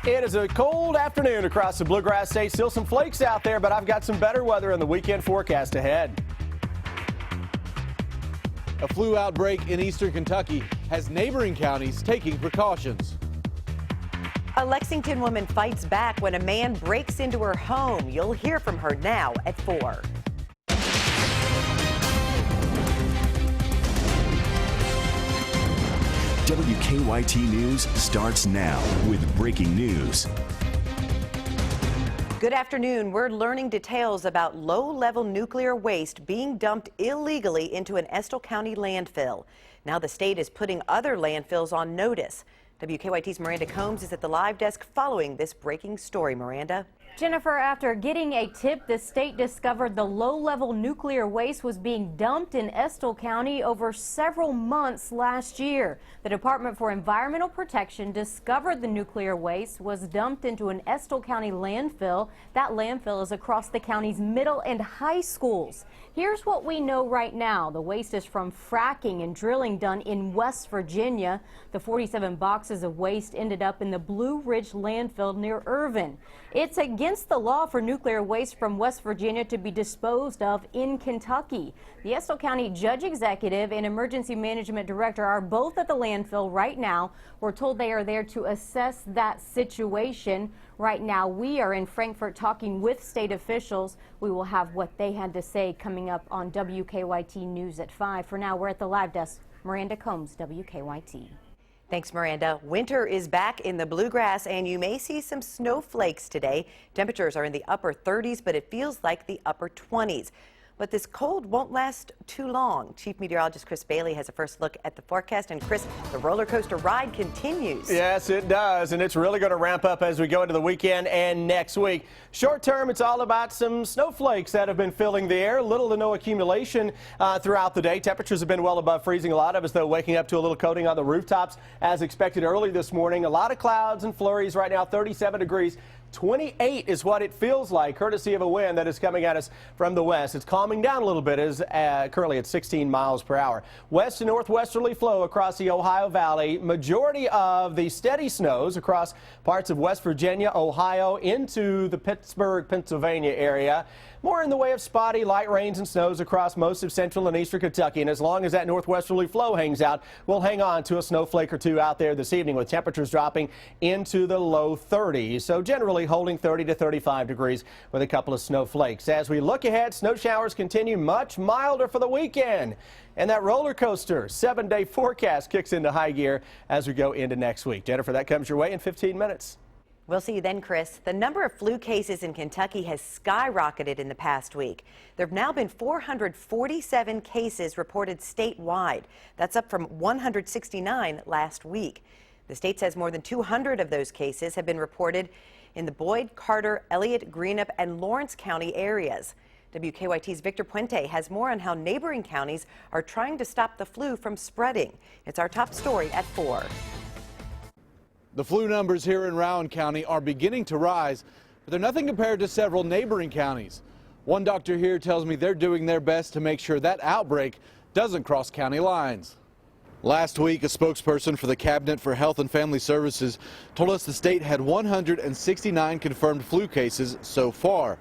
It is a cold afternoon across the Bluegrass State. Still some flakes out there, but I've got some better weather in the weekend forecast ahead. A flu outbreak in eastern Kentucky has neighboring counties taking precautions. A Lexington woman fights back when a man breaks into her home. You'll hear from her now at 4. WKYT News starts now with breaking news. Good afternoon. We're learning details about low-level nuclear waste being dumped illegally into an Estill County landfill. Now the state is putting other landfills on notice. WKYT's Miranda Combs is at the live desk following this breaking story. Miranda? Jennifer, after getting a tip, the state discovered the low-level nuclear waste was being dumped in Estill County over several months last year. The Department for Environmental Protection discovered the nuclear waste was dumped into an Estill County landfill. That landfill is across the county's middle and high schools. Here's what we know right now. The waste is from fracking and drilling done in West Virginia. The 47 boxes of waste ended up in the Blue Ridge landfill near Irvin. It's against the law for nuclear waste from West Virginia to be disposed of in Kentucky. The Estill County Judge Executive and Emergency Management Director are both at the landfill right now. We're told they are there to assess that situation. Right now, we are in Frankfort talking with state officials. We will have what they had to say coming up on WKYT News at 5. For now, we're at the live desk. Miranda Combs, WKYT. Thanks, Miranda. Winter is back in the Bluegrass, and you may see some snowflakes today. Temperatures are in the upper 30s, but it feels like the upper 20s. But this cold won't last too long. Chief Meteorologist Chris Bailey has a first look at the forecast. And Chris, the roller coaster ride continues. Yes, it does, and it's really going to ramp up as we go into the weekend and next week. Short term, it's all about some snowflakes that have been filling the air. Little to no accumulation throughout the day. Temperatures have been well above freezing. A lot of us, though, waking up to a little coating on the rooftops as expected early this morning. A lot of clouds and flurries right now, 37 degrees. 28 is what it feels like, courtesy of a wind that is coming at us from the west. It's calming down a little bit, as currently at 16 miles per hour. West to northwesterly flow across the Ohio Valley. Majority of the steady snows across parts of West Virginia, Ohio, into the Pittsburgh, Pennsylvania area. More in the way of spotty light rains and snows across most of central and eastern Kentucky. And as long as that northwesterly flow hangs out, we'll hang on to a snowflake or two out there this evening, with temperatures dropping into the low 30s. So generally holding 30 to 35 degrees with a couple of snowflakes. As we look ahead, snow showers continue, much milder for the weekend. And that roller coaster 7-day forecast kicks into high gear as we go into next week. Jennifer, that comes your way in 15 minutes. We'll see you then, Chris. The number of flu cases in Kentucky has skyrocketed in the past week. There have now been 447 cases reported statewide. That's up from 169 last week. The state says more than 200 of those cases have been reported in the Boyd, Carter, Elliott, Greenup, and Lawrence County areas. WKYT's Victor Puente has more on how neighboring counties are trying to stop the flu from spreading. It's our top story at 4. The flu numbers here in Rowan County are beginning to rise, but they're nothing compared to several neighboring counties. One doctor here tells me they're doing their best to make sure that outbreak doesn't cross county lines. Last week, a spokesperson for the Cabinet for Health and Family Services told us the state had 169 confirmed flu cases so far.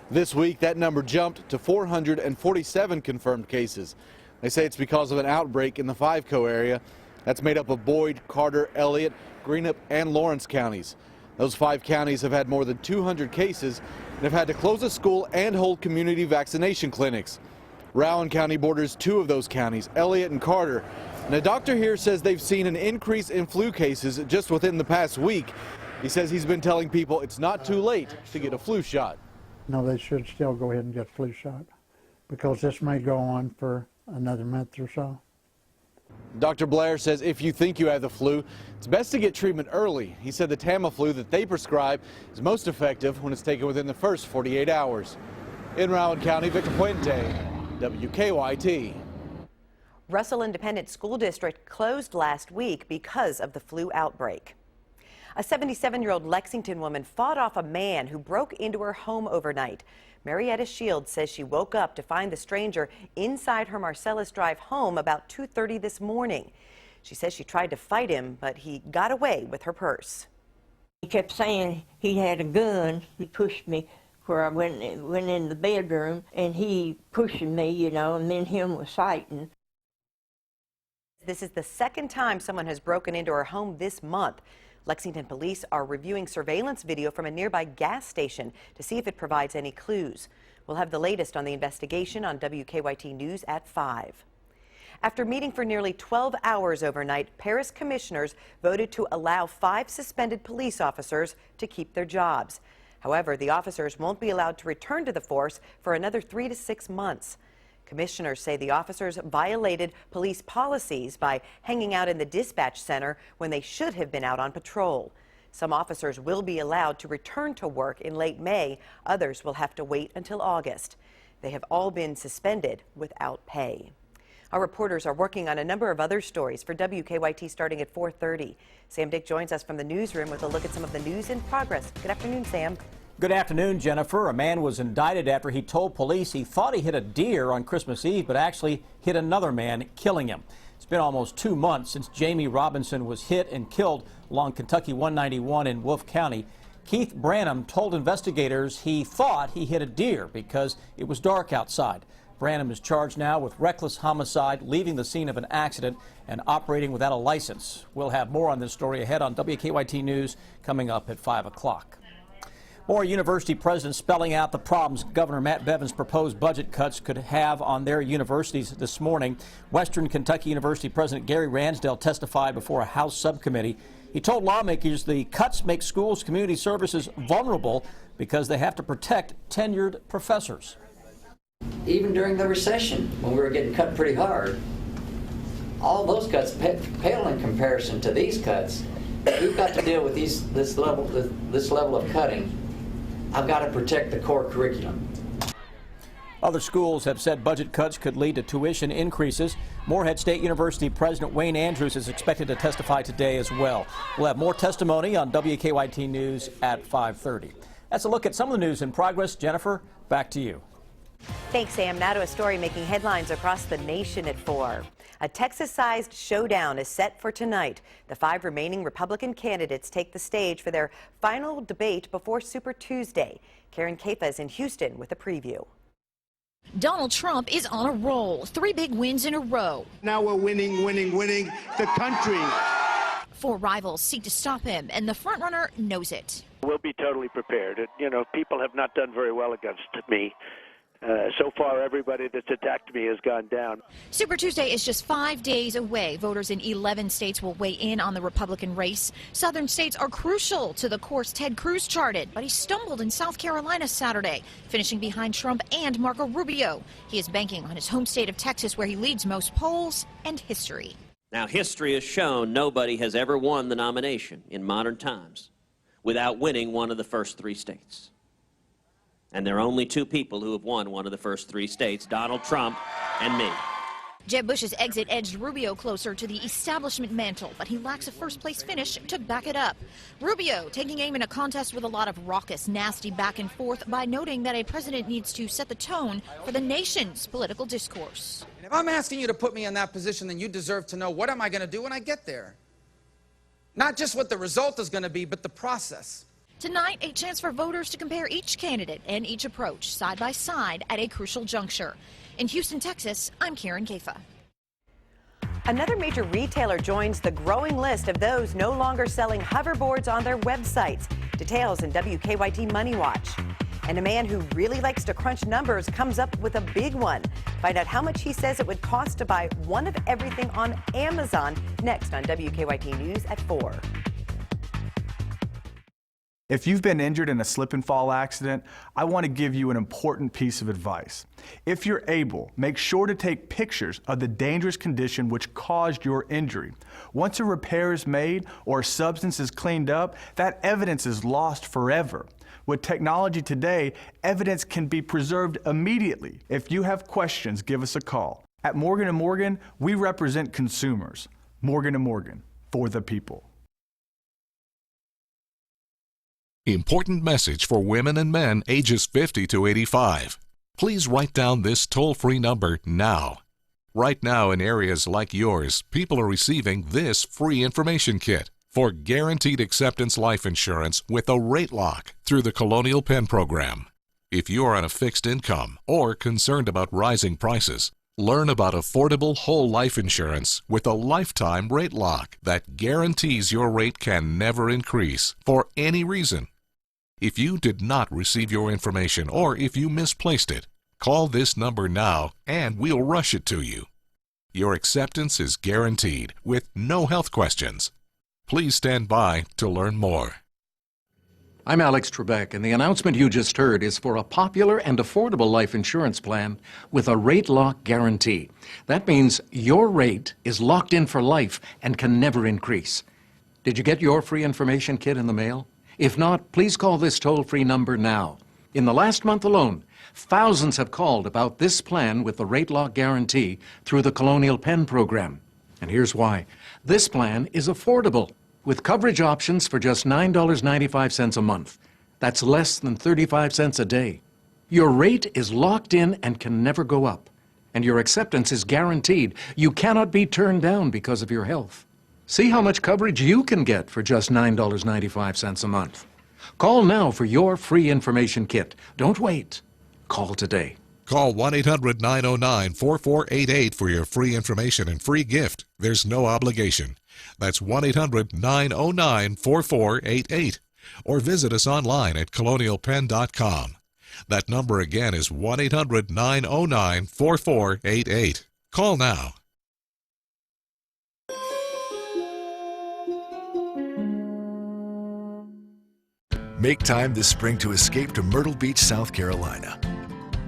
This week, that number jumped to 447 confirmed cases. They say it's because of an outbreak in the Fiveco area. That's made up of Boyd, Carter, Elliott, Greenup, and Lawrence counties. Those 5 counties have had more than 200 cases and have had to close a school and hold community vaccination clinics. Rowan County borders 2 of those counties, Elliott and Carter. And a doctor here says they've seen an increase in flu cases just within the past week. He says he's been telling people it's not too late to get a flu shot. No, they should still go ahead and get a flu shot, because this may go on for another month or so. Dr. Blair says if you think you have the flu, it's best to get treatment early. He said the Tamiflu that they prescribe is most effective when it's taken within the first 48 hours. In Rowan County, Victor Puente, WKYT. Russell Independent School District closed last week because of the flu outbreak. A 77-year-old Lexington woman fought off a man who broke into her home overnight. Marietta Shields says she woke up to find the stranger inside her Marcellus Drive home about 2:30 this morning. She says she tried to fight him, but he got away with her purse. He kept saying he had a gun. He pushed me where I went in the bedroom, and he pushing me, you know, and then him was fighting. This is the second time someone has broken into her home this month. Lexington police are reviewing surveillance video from a nearby gas station to see if it provides any clues. We'll have the latest on the investigation on WKYT News at 5. After meeting for nearly 12 hours overnight, Paris commissioners voted to allow 5 suspended police officers to keep their jobs. However, the officers won't be allowed to return to the force for another 3 to 6 months. Commissioners say the officers violated police policies by hanging out in the dispatch center when they should have been out on patrol. Some officers will be allowed to return to work in late May. Others will have to wait until August. They have all been suspended without pay. Our reporters are working on a number of other stories for WKYT starting at 4:30. Sam Dick joins us from the newsroom with a look at some of the news in progress. Good afternoon, Sam. Good afternoon, Jennifer. A man was indicted after he told police he thought he hit a deer on Christmas Eve, but actually hit another man, killing him. It's been almost 2 months since Jamie Robinson was hit and killed along Kentucky 191 in Wolfe County. Keith Branham told investigators he thought he hit a deer because it was dark outside. Branham is charged now with reckless homicide, leaving the scene of an accident, and operating without a license. We'll have more on this story ahead on WKYT News coming up at 5 o'clock. More university presidents spelling out the problems Governor Matt Bevin's proposed budget cuts could have on their universities this morning. Western Kentucky University President Gary Ransdell testified before a House subcommittee. He told lawmakers the cuts make schools' community services vulnerable because they have to protect tenured professors. Even during the recession, when we were getting cut pretty hard, all those cuts pale in comparison to these cuts. We've got to deal with this level of cutting. I've got to protect the core curriculum. Other schools have said budget cuts could lead to tuition increases. Morehead State University President Wayne Andrews is expected to testify today as well. We'll have more testimony on WKYT News at 5:30. That's a look at some of the news in progress. Jennifer, back to you. Thanks, Sam. Now to a story making headlines across the nation at 4. A Texas-sized showdown is set for tonight. The 5 remaining Republican candidates take the stage for their final debate before Super Tuesday. Karen Kaifa is in Houston with a preview. Donald Trump is on a roll. 3 big wins in a row. Now we're winning the country. 4 rivals seek to stop him, and the frontrunner knows it. We'll be totally prepared. People have not done very well against me. So far, everybody that's attacked me has gone down. Super Tuesday is just 5 days away. Voters in 11 states will weigh in on the Republican race. Southern states are crucial to the course Ted Cruz charted, but he stumbled in South Carolina Saturday, finishing behind Trump and Marco Rubio. He is banking on his home state of Texas, where he leads most polls, and history. Now, history has shown nobody has ever won the nomination in modern times without winning one of the first 3 states. And there are only 2 people who have won one of the first 3 states, Donald Trump and me. Jeb Bush's exit edged Rubio closer to the establishment mantle, but he lacks a first-place finish to back it up. Rubio taking aim in a contest with a lot of raucous, nasty back and forth by noting that a president needs to set the tone for the nation's political discourse. And if I'm asking you to put me in that position, then you deserve to know what am I going to do when I get there. Not just what the result is going to be, but the process. Tonight, a chance for voters to compare each candidate and each approach side by side at a crucial juncture. In Houston, Texas, I'm Karen Kaifa. Another major retailer joins the growing list of those no longer selling hoverboards on their websites. Details in WKYT Money Watch. And a man who really likes to crunch numbers comes up with a big one. Find out how much he says it would cost to buy one of everything on Amazon next on WKYT News at 4. If you've been injured in a slip and fall accident, I want to give you an important piece of advice. If you're able, make sure to take pictures of the dangerous condition which caused your injury. Once a repair is made or a substance is cleaned up, that evidence is lost forever. With technology today, evidence can be preserved immediately. If you have questions, give us a call. At Morgan & Morgan, we represent consumers. Morgan & Morgan, for the people. Important message for women and men ages 50 to 85. Please write down this toll-free number now. Right now in areas like yours, people are receiving this free information kit. for guaranteed acceptance life insurance with a rate lock through the Colonial Penn program. If you are on a fixed income or concerned about rising prices, learn about affordable whole life insurance with a lifetime rate lock that guarantees your rate can never increase for any reason. If you did not receive your information or if you misplaced it, call this number now and we'll rush it to you. Your acceptance is guaranteed with no health questions. Please stand by to learn more. I'm Alex Trebek, and the announcement you just heard is for a popular and affordable life insurance plan with a rate lock guarantee. That means your rate is locked in for life and can never increase. Did you get your free information kit in the mail? If not, please call this toll-free number now. In the last month alone, thousands have called about this plan with the rate lock guarantee through the Colonial Penn program. And here's why. This plan is affordable, with coverage options for just $9.95 a month. That's less than 35 cents a day. Your rate is locked in and can never go up. And your acceptance is guaranteed. You cannot be turned down because of your health. See how much coverage you can get for just $9.95 a month. Call now for your free information kit. Don't wait. Call today. Call 1-800-909-4488 for your free information and free gift. There's no obligation. That's 1-800-909-4488. Or visit us online at colonialpenn.com. That number again is 1-800-909-4488. Call now. Make time this spring to escape to Myrtle Beach, South Carolina,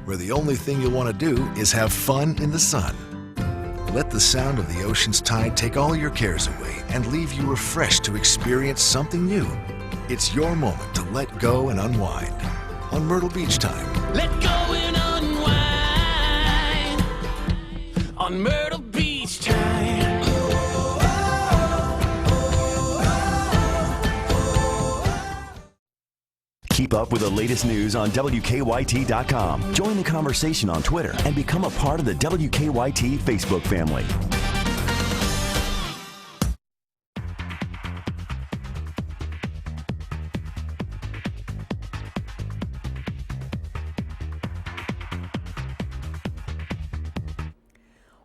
where the only thing you'll want to do is have fun in the sun. Let the sound of the ocean's tide take all your cares away and leave you refreshed to experience something new. It's your moment to let go and unwind on Myrtle Beach Time. Let go and unwind on Myrtle Beach Time. Keep up with the latest news on WKYT.com. Join the conversation on Twitter and become a part of the WKYT Facebook family.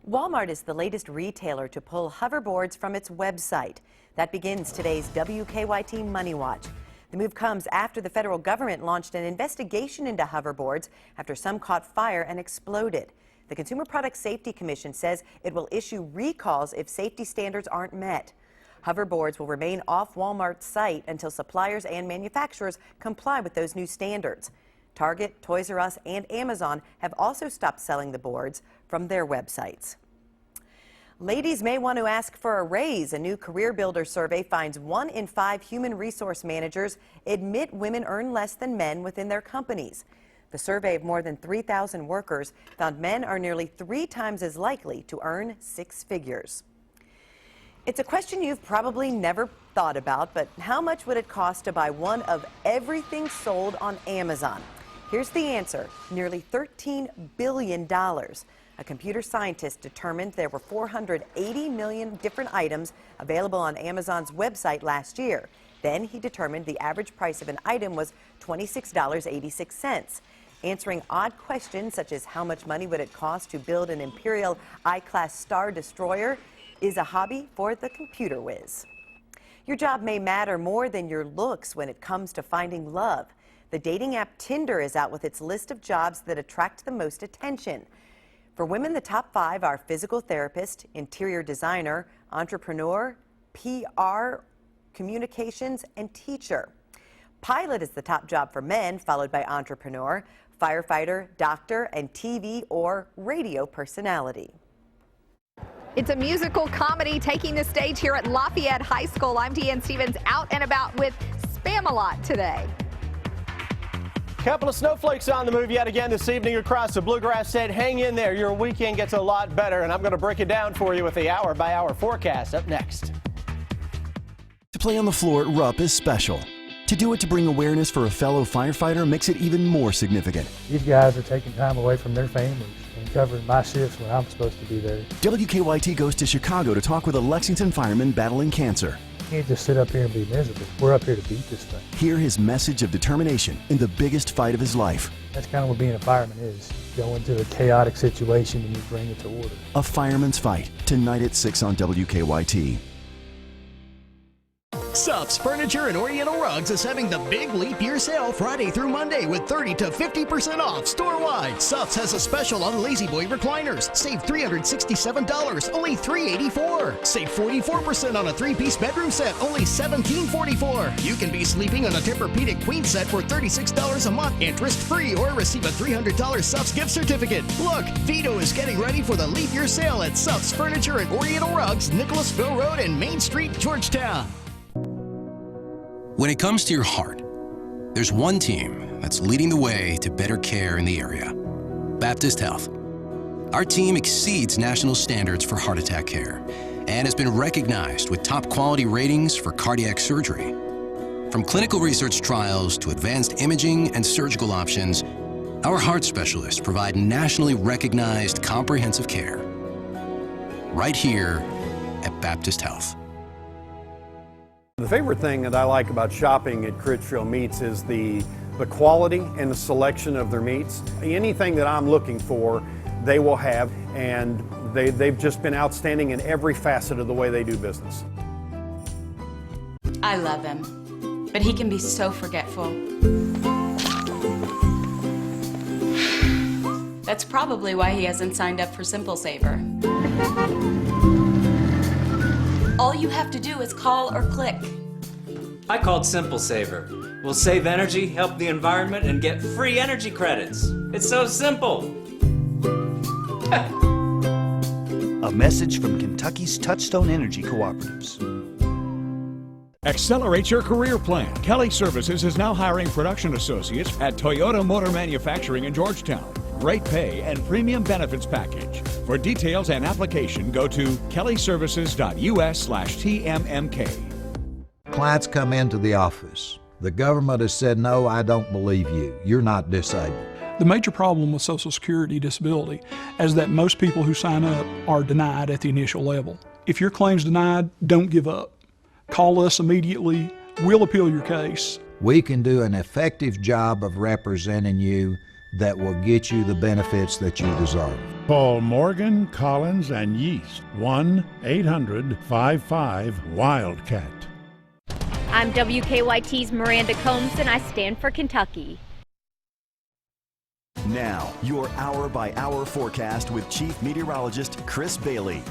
Walmart is the latest retailer to pull hoverboards from its website. That begins today's WKYT Money Watch. The move comes after the federal government launched an investigation into hoverboards after some caught fire and exploded. The Consumer Product Safety Commission says it will issue recalls if safety standards aren't met. Hoverboards will remain off Walmart's site until suppliers and manufacturers comply with those new standards. Target, Toys R Us, and Amazon have also stopped selling the boards from their websites. Ladies may want to ask for a raise. A new Career Builder survey finds 1 in 5 human resource managers admit women earn less than men within their companies. The survey of more than 3,000 workers found men are nearly 3 times as likely to earn 6 figures. It's a question you've probably never thought about, but how much would it cost to buy one of everything sold on Amazon? Here's the answer: nearly $13 billion. A computer scientist determined there were 480 million different items available on Amazon's website last year. Then he determined the average price of an item was $26.86. Answering odd questions such as how much money would it cost to build an Imperial I-class Star Destroyer is a hobby for the computer whiz. Your job may matter more than your looks when it comes to finding love. The dating app Tinder is out with its list of jobs that attract the most attention. For women, the top 5 are physical therapist, interior designer, entrepreneur, PR, communications, and teacher. Pilot is the top job for men, followed by entrepreneur, firefighter, doctor, and TV or radio personality. It's a musical comedy taking the stage here at Lafayette High School. I'm Deanne Stevens, out and about with Spam-A-Lot today. Couple of snowflakes on the move yet again this evening across the Bluegrass State. Hang in there. Your weekend gets a lot better, and I'm going to break it down for you with the hour-by-hour forecast up next. To play on the floor at Rupp is special. To do it to bring awareness for a fellow firefighter makes it even more significant. These guys are taking time away from their families and covering my shifts when I'm supposed to be there. WKYT goes to Chicago to talk with a Lexington fireman battling cancer. can't just sit up here and be miserable. We're up here to beat this thing. Hear his message of determination in the biggest fight of his life. That's kind of what being a fireman is. You go into a chaotic situation and you bring it to order. A Fireman's Fight, tonight at 6 on WKYT. Sups Furniture and Oriental Rugs is having the big leap year sale Friday through Monday with 30 to 50% off store-wide. Sups has a special on Lazy Boy recliners. Save $367, only $384. Save 44% on a 3-piece bedroom set, only $1744. You can be sleeping on a Tempur-Pedic queen set for $36 a month, interest-free, or receive a $300 Sups gift certificate. Look, Vito is getting ready for the leap year sale at Sups Furniture and Oriental Rugs, Nicholasville Road and Main Street, Georgetown. When it comes to your heart, there's one team that's leading the way to better care in the area: Baptist Health. Our team exceeds national standards for heart attack care and has been recognized with top quality ratings for cardiac surgery. From clinical research trials to advanced imaging and surgical options, our heart specialists provide nationally recognized comprehensive care right here at Baptist Health. The favorite thing that I like about shopping at Critchfield Meats is the quality and the selection of their meats. Anything that I'm looking for, they will have, and they've just been outstanding in every facet of the way they do business. I love him, but he can be so forgetful. That's probably why he hasn't signed up for Simple Saver. All you have to do is call or click. I called Simple Saver. We'll save energy, help the environment, and get free energy credits. It's so simple. A message from Kentucky's Touchstone Energy Cooperatives. Accelerate your career plan. Kelly Services is now hiring production associates at Toyota Motor Manufacturing in Georgetown. Great pay and premium benefits package. For details and application, go to kellyservices.us/TMMK. Clients come into the office. The government has said, no, I don't believe you. You're not disabled. The major problem with Social Security disability is that most people who sign up are denied at the initial level. If your claim's denied, don't give up. Call us immediately. We'll appeal your case. We can do an effective job of representing you that will get you the benefits that you deserve. Call Morgan, Collins, and Yeast, 1-800-55-WILDCAT. I'm WKYT's Miranda Combs, and I stand for Kentucky. Now, your hour-by-hour forecast with Chief Meteorologist Chris Bailey.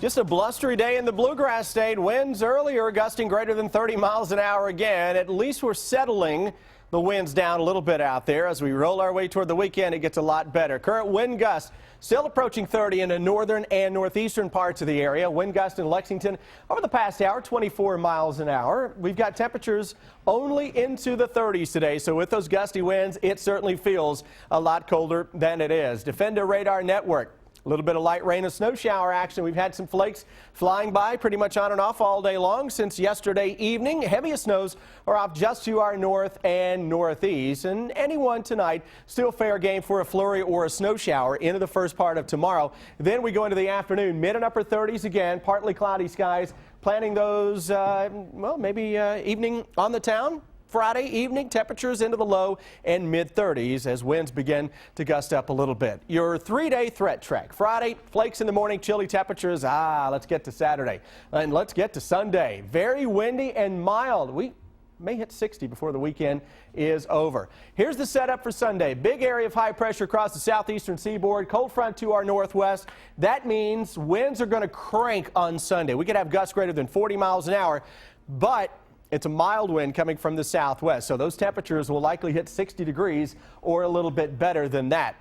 Just a blustery day in the Bluegrass State. Winds earlier gusting greater than 30 miles an hour again. At least we're settling the winds down a little bit out there. As we roll our way toward the weekend, it gets a lot better. Current wind gusts still approaching 30 in the northern and northeastern parts of the area. Wind gust in Lexington over the past hour, 24 miles an hour. We've got temperatures only into the 30s today, so with those gusty winds, it certainly feels a lot colder than it is. Defender Radar Network. A little bit of light rain and snow shower action. We've had some flakes flying by pretty much on and off all day long since yesterday evening. Heaviest snows are off just to our north and northeast. And anyone tonight still fair game for a flurry or a snow shower into the first part of tomorrow. Then we go into the afternoon, mid and upper 30s again, partly cloudy skies. Planning those, well, maybe evening on the town. Friday evening, temperatures into the low and mid-30s as winds begin to gust up a little bit. Your 3-day threat track. Friday, flakes in the morning, chilly temperatures. Let's get to Saturday. And let's get to Sunday. Very windy and mild. We may hit 60 before the weekend is over. Here's the setup for Sunday. Big area of high pressure across the southeastern seaboard. Cold front to our northwest. That means winds are going to crank on Sunday. We could have gusts greater than 40 miles an hour, but it's a mild wind coming from the southwest, so those temperatures will likely hit 60 degrees or a little bit better than that.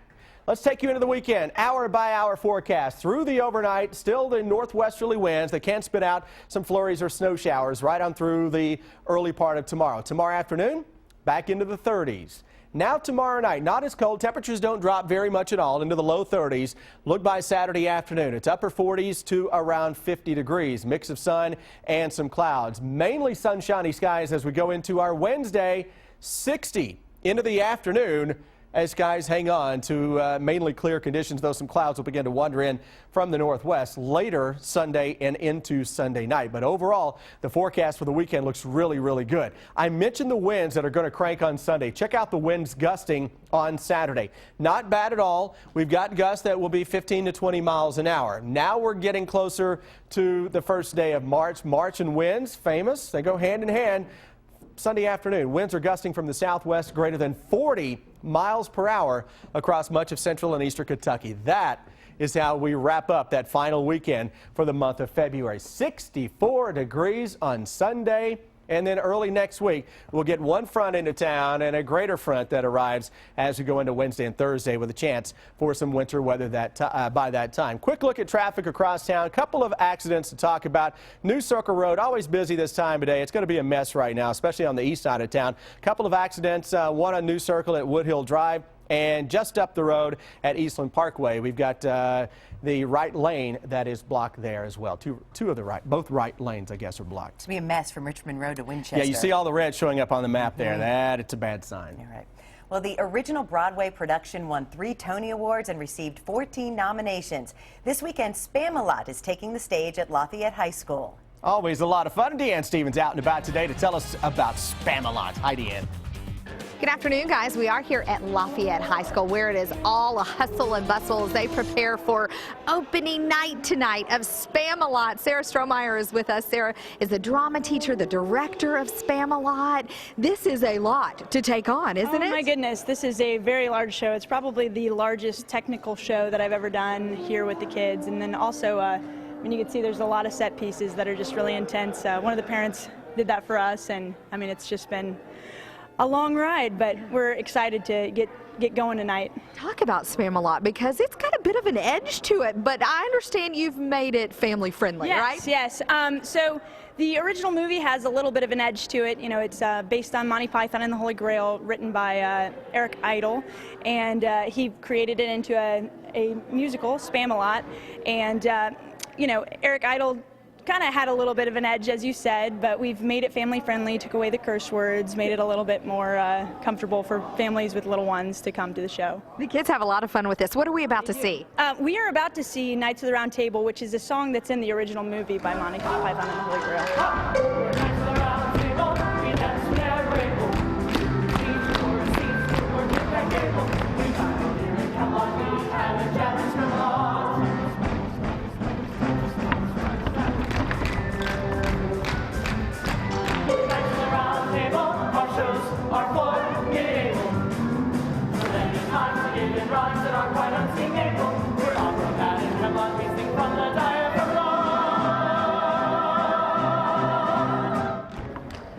Let's take you into the weekend. Hour-by-hour forecast. Through the overnight, still the northwesterly winds that can spit out some flurries or snow showers right on through the early part of tomorrow. Tomorrow afternoon, back into the 30s. Now tomorrow night, not as cold. Temperatures don't drop very much at all into the low 30s. Look by Saturday afternoon. It's upper 40s to around 50 degrees. Mix of sun and some clouds. Mainly sunshiny skies as we go into our Wednesday. 60 into the afternoon. as skies hang on to mainly clear conditions, though some clouds will begin to wander in from the northwest later Sunday and into Sunday night. But overall, the forecast for the weekend looks really, really good. I mentioned the winds that are going to crank on Sunday. Check out the winds gusting on Saturday. Not bad at all. We've got gusts that will be 15 to 20 miles an hour. Now we're getting closer to the first day of March. March and winds, famous. They go hand in hand. Sunday afternoon, winds are gusting from the southwest greater than 40 miles per hour across much of central and eastern Kentucky. That is how we wrap up that final weekend for the month of February. 64 degrees on Sunday. And then early next week, we'll get one front into town and a greater front that arrives as we go into Wednesday and Thursday with a chance for some winter weather by that time. Quick look at traffic across town. A couple of accidents to talk about. New Circle Road, always busy this time of day. It's going to be a mess right now, especially on the east side of town. A couple of accidents, one on New Circle at Woodhill Drive. And just up the road at Eastland Parkway, we've got the right lane that is blocked there as well. Two of the both right lanes, I guess, are blocked. It's going to be a mess from Richmond Road to Winchester. Yeah, you see all the red showing up on the map there. It's a bad sign. All right. Well, the original Broadway production won 3 Tony Awards and received 14 nominations. This weekend, Spam-A-Lot is taking the stage at Lafayette High School. Always a lot of fun. Deanne Stevens out and about today to tell us about Spam-A-Lot. Hi, Deanne. Good afternoon, guys. We are here at Lafayette High School, where it is all a hustle and bustle as they prepare for opening night tonight of Spam-A-Lot. Sarah Strohmeyer is with us. Sarah is the drama teacher, the director of Spam-A-Lot. This is a lot to take on, isn't it? Oh my goodness, this is a very large show. It's probably the largest technical show that I've ever done here with the kids. And then also, you can see there's a lot of set pieces that are just really intense. One of the parents did that for us, and I mean, it's just been a long ride, but we're excited to get going tonight. Talk about Spam-A-Lot, because it's got a bit of an edge to it, but I understand you've made it family friendly, right? Yes. So the original movie has a little bit of an edge to it. You know, it's based on Monty Python and the Holy Grail, written by Eric Idle, and he created it into a musical, Spam-A-Lot, and you know, Eric Idle kind of had a little bit of an edge, as you said, but we've made it family friendly, took away the curse words, made it a little bit more comfortable for families with little ones to come to the show. The kids have a lot of fun with this. What are we about to see? We are about to see Knights of the Round Table, which is a song that's in the original movie by Monty Python and the Holy Grail.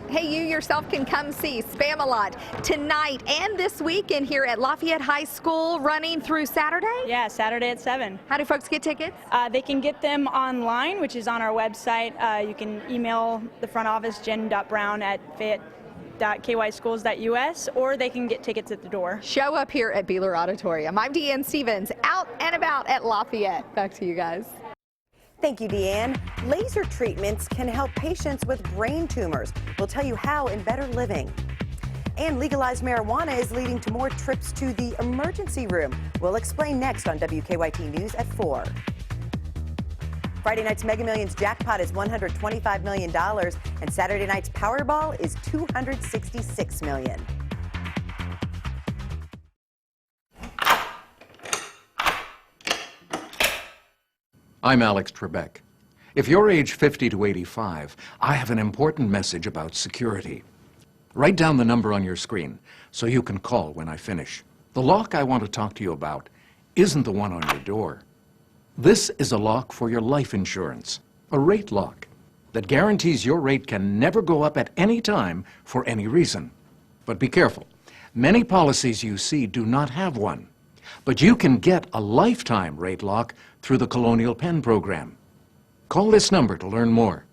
Hey, you yourself can come see Spam-A-Lot tonight and this weekend here at Lafayette High School, running through Saturday? Yeah, Saturday at 7. How do folks get tickets? They can get them online, which is on our website. You can email the front office, jen.brown@fayette.kyschools.us, or they can get tickets at the door. Show up here at Beeler Auditorium. I'm Deanne Stevens, out and about at Lafayette. Back to you guys. Thank you, Deanne. Laser treatments can help patients with brain tumors. We'll tell you how in Better Living. And legalized marijuana is leading to more trips to the emergency room. We'll explain next on WKYT News at 4. Friday night's Mega Millions jackpot is $125 million, and Saturday night's Powerball is $266 million. I'm Alex Trebek. If you're age 50 to 85, I have an important message about security. Write down the number on your screen so you can call when I finish. The lock I want to talk to you about isn't the one on your door. This is a lock for your life insurance, a rate lock that guarantees your rate can never go up at any time for any reason. But be careful. Many policies you see do not have one. But you can get a lifetime rate lock through the Colonial Penn program. Call this number to learn more.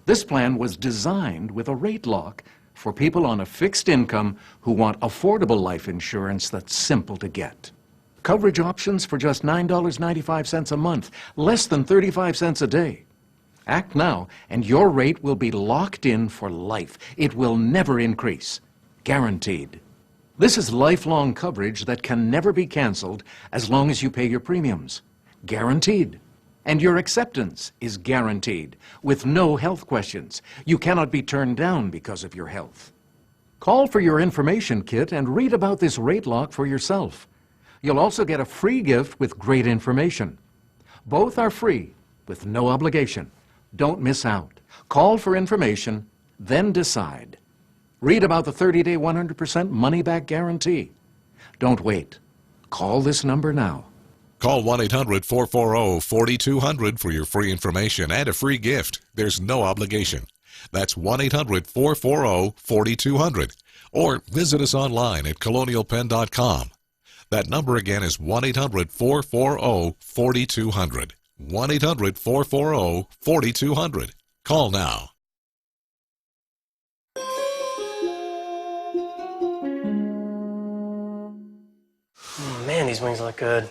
This plan was designed with a rate lock for people on a fixed income who want affordable life insurance that's simple to get. Coverage options for just $9.95 a month, less than 35 cents a day. Act now, and your rate will be locked in for life. It will never increase. Guaranteed. This is lifelong coverage that can never be canceled as long as you pay your premiums. Guaranteed. And your acceptance is guaranteed, with no health questions. You cannot be turned down because of your health. Call for your information kit and read about this rate lock for yourself. You'll also get a free gift with great information. Both are free, with no obligation. Don't miss out. Call for information, then decide. Read about the 30-day 100% money-back guarantee. Don't wait. Call this number now. Call 1-800-440-4200 for your free information and a free gift. There's no obligation. That's 1-800-440-4200. Or visit us online at colonialpenn.com. That number again is 1-800-440-4200. 1-800-440-4200. Call now. Man, these wings look good.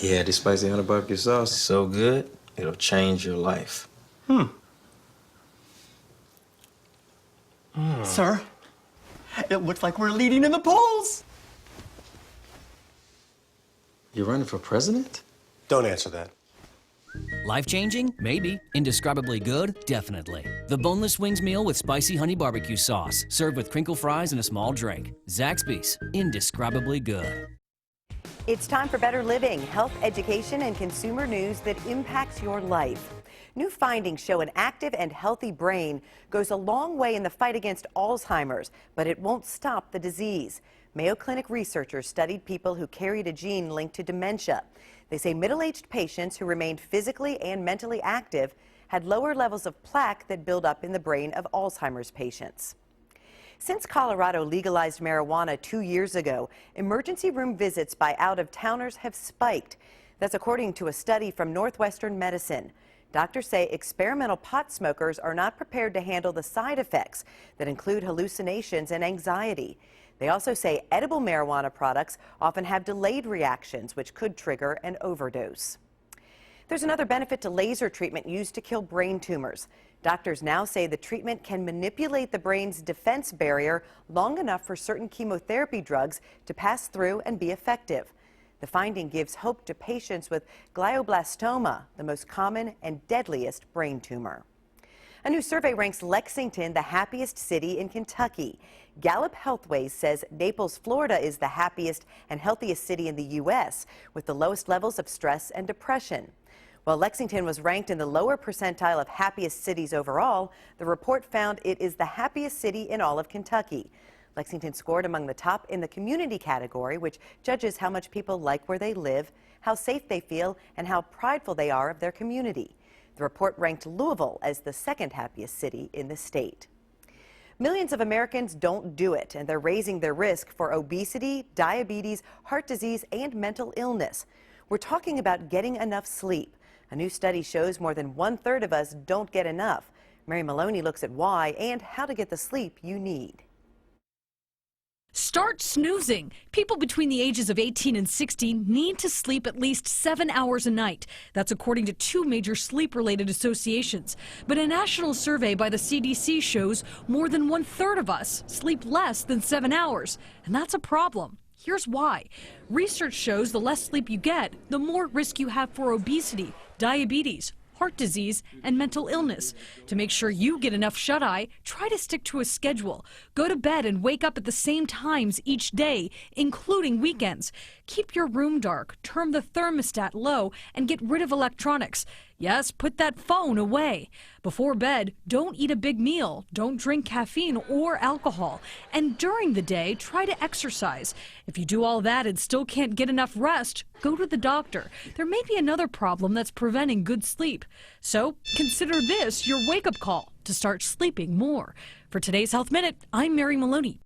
Yeah, this spicy honey barbecue sauce is so good, it'll change your life. Sir, it looks like we're leading in the polls. You're running for president? Don't answer that. Life-changing? Maybe. Indescribably good? Definitely. The boneless wings meal with spicy honey barbecue sauce, served with crinkle fries and a small drink. Zaxby's. Indescribably good. It's time for Better Living, health education and consumer news that impacts your life. New findings show an active and healthy brain goes a long way in the fight against Alzheimer's, but it won't stop the disease. Mayo Clinic researchers studied people who carried a gene linked to dementia. They say middle-aged patients who remained physically and mentally active had lower levels of plaque that build up in the brain of Alzheimer's patients. Since Colorado legalized marijuana 2 years ago, emergency room visits by out-of-towners have spiked. That's according to a study from Northwestern Medicine. Doctors say experimental pot smokers are not prepared to handle the side effects that include hallucinations and anxiety. They also say edible marijuana products often have delayed reactions, which could trigger an overdose. There's another benefit to laser treatment used to kill brain tumors. Doctors now say the treatment can manipulate the brain's defense barrier long enough for certain chemotherapy drugs to pass through and be effective. The finding gives hope to patients with glioblastoma, the most common and deadliest brain tumor. A new survey ranks Lexington the happiest city in Kentucky. Gallup Healthways says Naples, Florida is the happiest and healthiest city in the U.S., with the lowest levels of stress and depression. While Lexington was ranked in the lower percentile of happiest cities overall, the report found it is the happiest city in all of Kentucky. Lexington scored among the top in the community category, which judges how much people like where they live, how safe they feel, and how prideful they are of their community. The report ranked Louisville as the second happiest city in the state. Millions of Americans don't do it, and they're raising their risk for obesity, diabetes, heart disease, and mental illness. We're talking about getting enough sleep. A new study shows more than 1/3 of us don't get enough. Mary Maloney looks at why and how to get the sleep you need. Start snoozing. People between the ages of 18 and 60 need to sleep at least 7 hours a night. That's according to 2 major sleep-related associations. But a national survey by the CDC shows more than 1/3 of us sleep less than 7 hours. And that's a problem. Here's why. Research shows the less sleep you get, the more risk you have for obesity, diabetes, heart disease, and mental illness. To make sure you get enough shut-eye, try to stick to a schedule. Go to bed and wake up at the same times each day, including weekends. Keep your room dark, turn the thermostat low, and get rid of electronics. Yes, put that phone away. Before bed, don't eat a big meal, don't drink caffeine or alcohol. And during the day, try to exercise. If you do all that and still can't get enough rest, go to the doctor. There may be another problem that's preventing good sleep. So consider this your wake-up call to start sleeping more. For today's Health Minute, I'm Mary Maloney.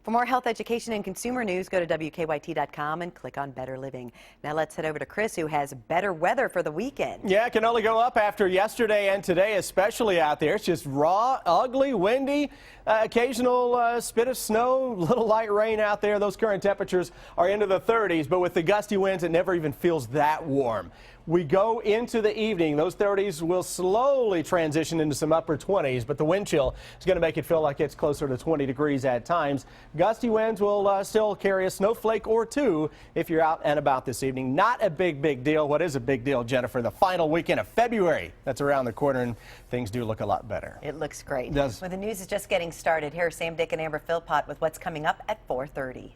For more health education and consumer news, go to WKYT.com and click on Better Living. Now let's head over to Chris, who has better weather for the weekend. Yeah, it can only go up after yesterday and today, especially out there. It's just raw, ugly, windy, occasional spit of snow, little light rain out there. Those current temperatures are into the 30s, but with the gusty winds, it never even feels that warm. We go into the evening. Those 30s will slowly transition into some upper 20s, but the wind chill is going to make it feel like it's closer to 20 degrees at times. Gusty winds will still carry a snowflake or two if you're out and about this evening. Not a big deal. What is a big deal, Jennifer? The final weekend of February. That's around the corner, and things do look a lot better. It looks great. It does. Well, the news is just getting started. Here are Sam, Dick, and Amber Philpott with what's coming up at 4:30.